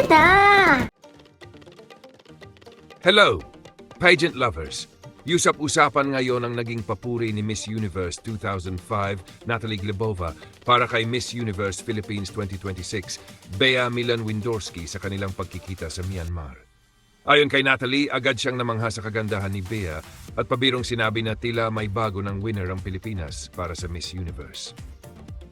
kita! Hello, pageant lovers. Usap-usapan ngayon ang naging papuri ni Miss Universe 2005, Natalie Glebova, para kay Miss Universe Philippines 2026, Bea Milan-Windorski sa kanilang pagkikita sa Myanmar. Ayon kay Natalie, agad siyang namangha sa kagandahan ni Bea at pabirong sinabi na tila may bago ng winner ang Pilipinas para sa Miss Universe.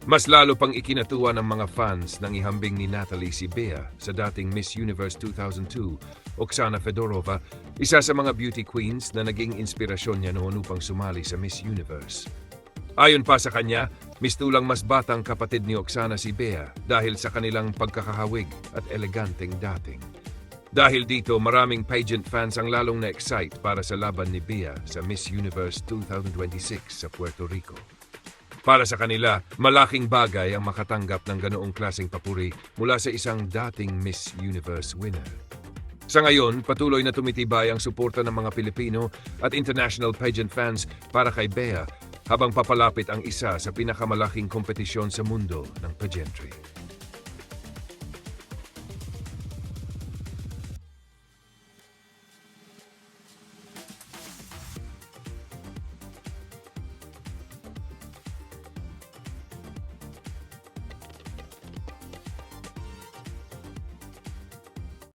Mas lalo pang ikinatuwa ng mga fans nang ihambing ni Natalie si Bea sa dating Miss Universe 2002, Oksana Fedorova, isa sa mga beauty queens na naging inspirasyon niya noon upang sumali sa Miss Universe. Ayon pa sa kanya, mistulang mas batang kapatid ni Oksana si Bea dahil sa kanilang pagkakahawig at eleganteng dating. Dahil dito, maraming pageant fans ang lalong na-excite para sa laban ni Bea sa Miss Universe 2026 sa Puerto Rico. Para sa kanila, malaking bagay ang makatanggap ng ganoong klaseng papuri mula sa isang dating Miss Universe winner. Sa ngayon, patuloy na tumitibay ang suporta ng mga Pilipino at international pageant fans para kay Bea habang papalapit ang isa sa pinakamalaking kompetisyon sa mundo ng pageantry.